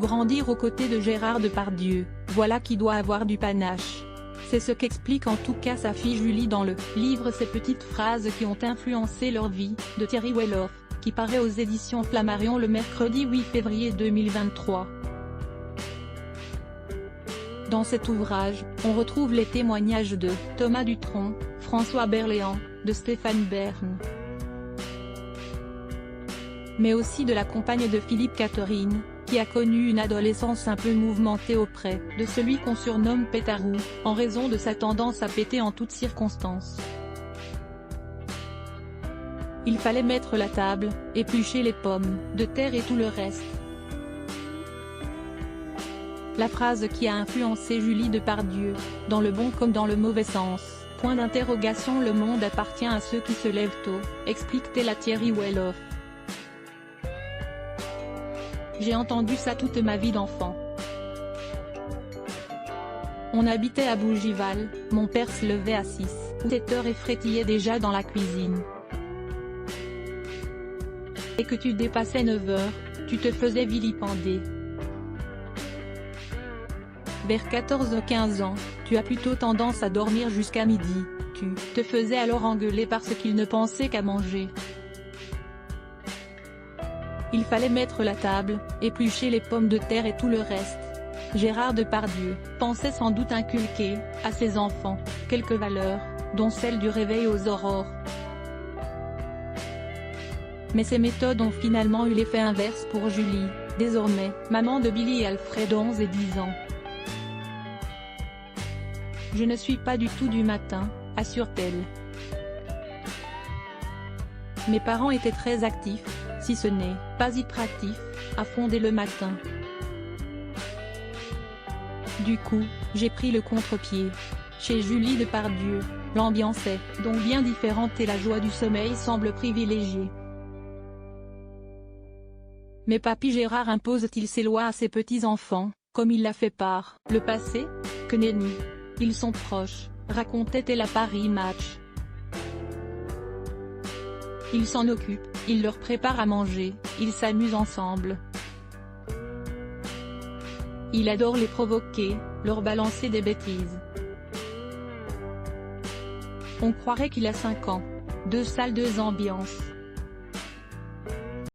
Grandir aux côtés de Gérard Depardieu, voilà qui doit avoir du panache. C'est ce qu'explique en tout cas sa fille Julie dans le livre Ces petites phrases qui ont influencé leur vie, de Thierry Welloff, qui paraît aux éditions Flammarion le mercredi 8 février 2023. Dans cet ouvrage, on retrouve les témoignages de Thomas Dutronc, François Berléand, de Stéphane Bern, mais aussi de la compagne de Philippe Catherine, qui a connu une adolescence un peu mouvementée auprès de celui qu'on surnomme Pétarou, en raison de sa tendance à péter en toutes circonstances. Il fallait mettre la table, éplucher les pommes de terre et tout le reste. La phrase qui a influencé Julie Depardieu, dans le bon comme dans le mauvais sens. Point d'interrogation. Le monde appartient à ceux qui se lèvent tôt, explique-t-elle à Thierry Welloff. J'ai entendu ça toute ma vie d'enfant. On habitait à Bougival, mon père se levait à 6 ou 7 heures et frétillait déjà dans la cuisine. Et que tu dépassais 9 heures, tu te faisais vilipender. Vers 14-15 ans, tu as plutôt tendance à dormir jusqu'à midi, tu te faisais alors engueuler parce qu'il ne pensait qu'à manger. Il fallait mettre la table, éplucher les pommes de terre et tout le reste. Gérard Depardieu pensait sans doute inculquer, à ses enfants, quelques valeurs, dont celle du réveil aux aurores. Mais ces méthodes ont finalement eu l'effet inverse pour Julie, désormais, maman de Billy et Alfred 11 et 10 ans. Je ne suis pas du tout du matin, assure-t-elle. Mes parents étaient très actifs, si ce n'est pas hyperactifs, à fond dès le matin. Du coup, j'ai pris le contre-pied. Chez Julie Depardieu, l'ambiance est donc bien différente et la joie du sommeil semble privilégiée. Mais papy Gérard impose-t-il ses lois à ses petits-enfants, comme il l'a fait par le passé? Que nenni. Ils sont proches, racontait-elle à Paris Match. Il s'en occupe, il leur prépare à manger, ils s'amusent ensemble. Il adore les provoquer, leur balancer des bêtises. On croirait qu'il a 5 ans. 2 salles, 2 ambiances.